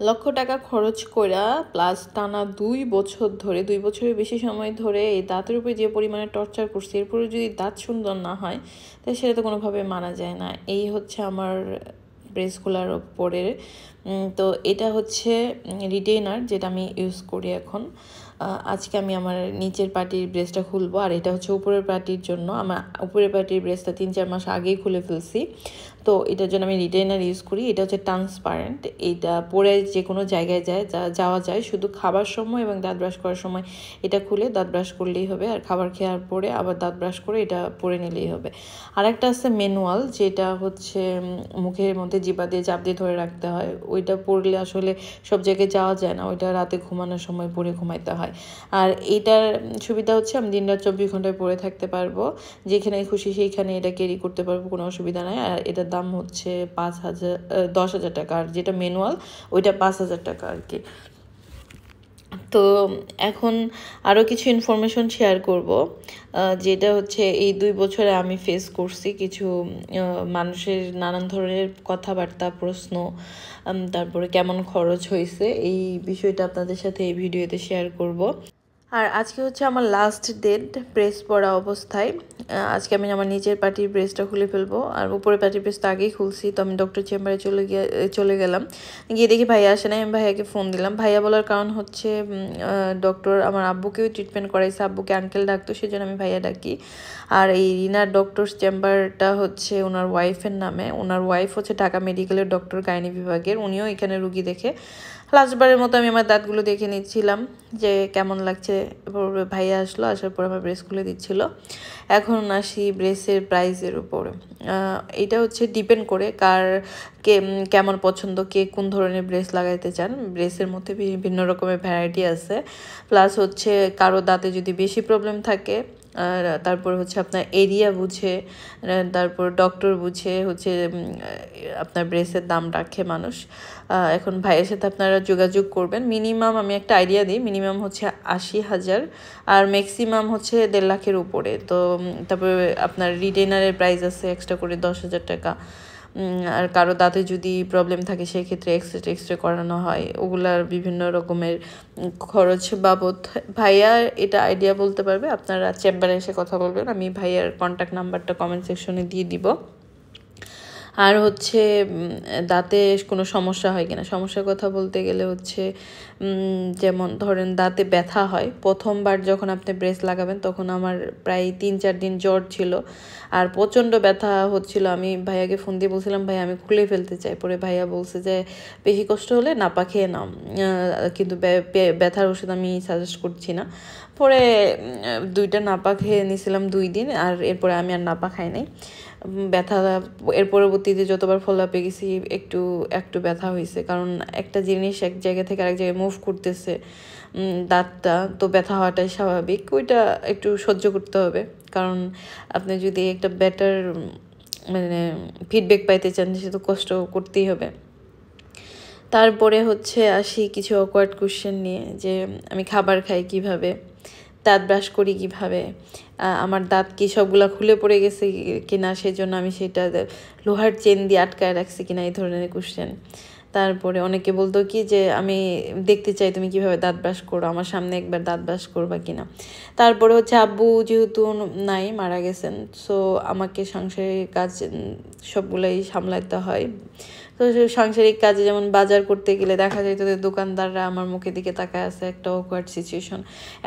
লক্ষ টাকা খরচ কইরা প্লাস টানা 2 বছর ধরে 2 বছরের বেশি সময় ধরে এই দাঁতের উপরে যে পরিমাণে টর্চার করছি, এরপরে যদি দাঁত সুন্দর না হয় তাহলে সেটা তো কোনোভাবে মানা যায় না। এই হচ্ছে আমার ব্রেসগুলোর ওপরে। তো এটা হচ্ছে রিটেইনার, যেটা আমি ইউজ করি এখন। আজকে আমি আমার নিচের পাটির ব্রেসটা খুলবো, আর এটা হচ্ছে উপরের পাটির জন্য। আমার উপরের পাটির ব্রেসটা 3-4 মাস আগেই খুলে ফেলছি, তো এটার জন্য আমি রিটেইনার ইউজ করি। এটা হচ্ছে ট্রান্সপারেন্ট, এটা পরে যে কোনো জায়গায় যাওয়া যায়, শুধু খাবার সময় এবং দাঁত ব্রাশ করার সময় এটা খুলে দাঁত ব্রাশ করলেই হবে, আর খাবার খাওয়ার পরে আবার দাঁত ব্রাশ করে এটা পরে নিলেই হবে। আর একটা আছে ম্যানুয়াল, যেটা হচ্ছে মুখের মধ্যে জিহ্বা দিয়ে চাপ দিয়ে ধরে রাখতে হয়। ওইটা পরলে আসলে সব জায়গায় যাওয়া যায় না, ওইটা রাতে ঘুমানোর সময় পরে ঘুমাইতে হয়। আর এইটার সুবিধা হচ্ছে আমি দিন-রাত 24 ঘন্টায় পরে থাকতে পারবো, যেখানে খুশি সেইখানে এটা ক্যারি করতে পারবো, কোনো অসুবিধা নাই। আর এটার দাম হচ্ছে 10,000 টাকা, আর যেটা ম্যানুয়াল ওইটা 5,000 টাকা আর কি। তো এখন আরও কিছু ইনফরমেশন শেয়ার করব, যেটা হচ্ছে এই 2 বছরে আমি ফেস করছি কিছু মানুষের নানান ধরনের কথাবার্তা, প্রশ্ন, তারপরে কেমন খরচ হয়েছে, এই বিষয়টা আপনাদের সাথে এই ভিডিওতে শেয়ার করব। আর আজকে হচ্ছে আমার লাস্ট ডেট ব্রেস পরা অবস্থায়। আজকে আমি আমার নিচের পাটির ব্রেসটা খুলে ফেলবো, আর উপরের পাটির ব্রেসটা আগেই খুলছি। তো আমি ডক্টর চেম্বারে চলে গেলাম, গিয়ে দেখি ভাইয়া আসে নাই। আমি ভাইয়াকে ফোন দিলাম। ভাইয়া বলার কারণ হচ্ছে ডক্টর আমার আব্বুকেও ট্রিটমেন্ট করাইছে, আব্বুকে আঙ্কেল ডাকতো, সেজন্য আমি ভাইয়া ডাকি। আর এই রিনার ডক্টর চেম্বারটা হচ্ছে ওনার ওয়াইফের নামে। ওনার ওয়াইফ হচ্ছে ঢাকা মেডিকেলের ডক্টর, গাইনি বিভাগের। উনিও এখানে রুগী দেখে। লাস্টবারের মতো আমি আমার দাঁতগুলো দেখে নিচ্ছিলাম যে কেমন লাগছে। এরপর ভাইয়া আসলো, আসার পর আমার ব্রেস খুলে দিচ্ছিল। এখন আসি ব্রেসের প্রাইসের উপরে। এটা হচ্ছে ডিপেন্ড করে কে কেমন পছন্দ, কে কোন ধরনের ব্রেস লাগাইতে চান। ব্রেসের মধ্যে বিভিন্ন রকমের ভ্যারাইটি আছে। প্লাস হচ্ছে কারো দাঁতে যদি বেশি প্রবলেম থাকে, আর তারপর হচ্ছে আপনার এরিয়া বুঝে, তারপর ডক্টর বুঝে হচ্ছে আপনার ব্রেসের দাম রাখে মানুষ। এখন ভাইয়ের সাথে আপনারা যোগাযোগ করবেন। মিনিমাম আমি একটা আইডিয়া দিই, মিনিমাম হচ্ছে 80,000, আর ম্যাক্সিমাম হচ্ছে 1.5 লাখের উপরে। তো তারপরে আপনার রিটেইনারের প্রাইস আছে এক্সট্রা করে 10,000 টাকা। আর কারো দাঁতে যদি প্রবলেম থাকে সেক্ষেত্রে এক্সরে করানো হয়, ওগুলার বিভিন্ন রকমের খরচ বাবদ ভাইয়া এটা আইডিয়া বলতে পারবে। আপনারা চেম্বারে এসে কথা বলবেন, আমি ভাইয়ার কন্ট্যাক্ট নাম্বারটা কমেন্ট সেকশনে দিয়ে দিব। আর হচ্ছে দাঁতে কোনো সমস্যা হয় কিনা, সমস্যার কথা বলতে গেলে হচ্ছে যেমন ধরেন দাঁতে ব্যথা হয়। প্রথমবার যখন আপনি ব্রেস লাগাবেন তখন আমার প্রায় 3-4 দিন জ্বর ছিল, আর প্রচণ্ড ব্যথা হচ্ছিল। আমি ভাইয়াকে ফোন দিয়ে বলছিলাম, ভাই আমি খুলে ফেলতে চাই। পরে ভাইয়া বলছে যে বেশি কষ্ট হলে নাপা খেয়ে নাও, কিন্তু ব্যথার ওষুধ আমি সাজেস্ট করছি না। পরে 2টা নাপা খেয়ে নিয়েছিলাম 2 দিন, আর এরপরে আমি আর নাপা খাই নাই। ব্যথা এর পরবর্তীতে যতবার ফলোআপে গেছি একটু একটু ব্যথা হয়েছে, কারণ একটা জিনিস এক জায়গা থেকে আরেক জায়গায় মুভ করতেছে দাঁতটা, তো ব্যথা হওয়াটাই স্বাভাবিক। ওইটা একটু সহ্য করতে হবে, কারণ আপনি যদি একটা বেটার মানে ফিডব্যাক পাইতে চান সে তো কষ্ট করতেই হবে। তারপরে হচ্ছে আসি কিছু অকওয়ার্ড কোশ্চেন নিয়ে, যে আমি খাবার খাই কিভাবে, দাঁত ব্রাশ করি কিভাবে, আমার দাঁত কি সবগুলা খুলে পড়ে গেছে কিনা, সেজন্য আমি সেটা লোহার চেন দিয়ে আটকায় রাখছি কিনা, এই ধরনের কোশ্চেন। তারপরে অনেকে বলতো কি যে আমি দেখতে চাই তুমি কিভাবে দাঁত ব্রাশ করো, আমার সামনে একবার দাঁত ব্রাশ করবা কিনা। তারপরে হচ্ছে আব্বু যেহেতু নাই, মারা গেছেন, সো আমাকে সাংসারিক কাজ সবগুলাই সামলাতে হয়। তো সাংসারিক কাজে যেমন বাজার করতে গেলে দেখা যায় তোদের দোকানদাররা আমার মুখের দিকে তাকায় আছে, একটা অকওয়ার্ড সিচুয়েশন।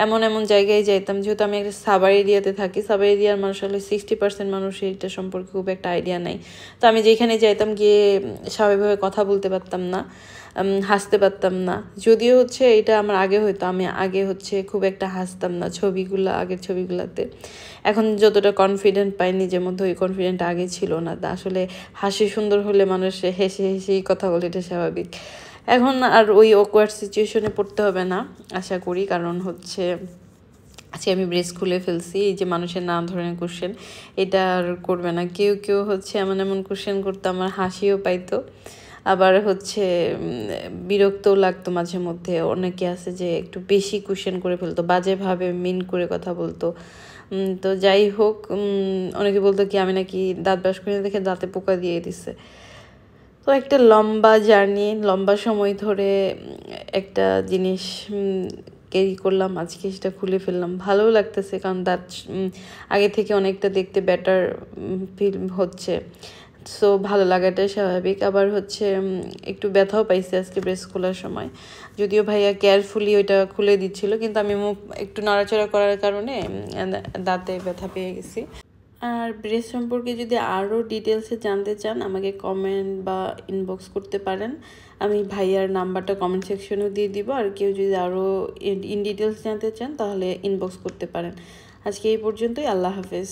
এমন এমন জায়গায় যাইতাম, যেহেতু আমি একটা সাবার এরিয়াতে থাকি, সাবার এরিয়ার মানুষ হলে 60% মানুষের এটা সম্পর্কে খুব একটা আইডিয়া নাই। তো আমি যেখানে যাইতাম গিয়ে স্বাভাবিকভাবে কথা বলতে পারতাম না, হাসতে পারতাম না। যদিও হচ্ছে এটা আমার আগে হয়তো, আমি আগে হচ্ছে খুব একটা হাসতাম না আগের ছবিগুলোতে। এখন যতটা কনফিডেন্ট পাই নিজের মধ্যে, ওই কনফিডেন্ট আগে ছিল না। আসলে হাসি সুন্দর হলে মানুষ হেসে হেসেই কথা বলে, এটা স্বাভাবিক। এখন আর ওই অকওয়ার্ড সিচুয়েশনে পড়তে হবে না আশা করি, কারণ হচ্ছে আজকে আমি ব্রেস খুলে ফেলছি। এই যে মানুষের নানা ধরনের কোশ্চেন, এটা আর করবে না কেউ কেউ হচ্ছে এমন এমন কোশ্চেন করতো আমার হাসিও পাইতো, আবার হচ্ছে বিরক্তও লাগতো মাঝে মধ্যে। অনেকে আছে যে একটু বেশি কোশ্চেন করে ফেলতো, বাজেভাবে মিন করে কথা বলতো। তো যাই হোক, অনেকে বলতো কি আমি নাকি দাঁত ব্রাশ করে দেখে দাঁতে পোকা দিয়ে দিছে। তো একটা লম্বা জার্নি, লম্বা সময় ধরে একটা জিনিস ক্যারি করলাম, আজকে সেটা খুলে ফেললাম। ভালোও লাগতেছে, কারণ দাঁত আগে থেকে অনেকটা দেখতে বেটার ফিল হচ্ছে। সো ভালো লাগাটাই স্বাভাবিক। আবার হচ্ছে একটু ব্যথাও পাইছে আজকে ব্রেস খোলার সময়, যদিও ভাইয়া কেয়ারফুলি ওইটা খুলে দিচ্ছিল, কিন্তু আমি মুখ একটু নড়াচড়া করার কারণে দাঁতে ব্যথা পেয়ে গেছি। আর ব্রেস সম্পর্কে যদি আরও ডিটেলসে জানতে চান আমাকে কমেন্ট বা ইনবক্স করতে পারেন। আমি ভাইয়ার নাম্বারটা কমেন্ট সেকশনেও দিয়ে দিব। আর কেউ যদি আরও ইন ডিটেলস জানতে চান তাহলে ইনবক্স করতে পারেন। আজকে এই পর্যন্তই। আল্লাহ হাফেজ।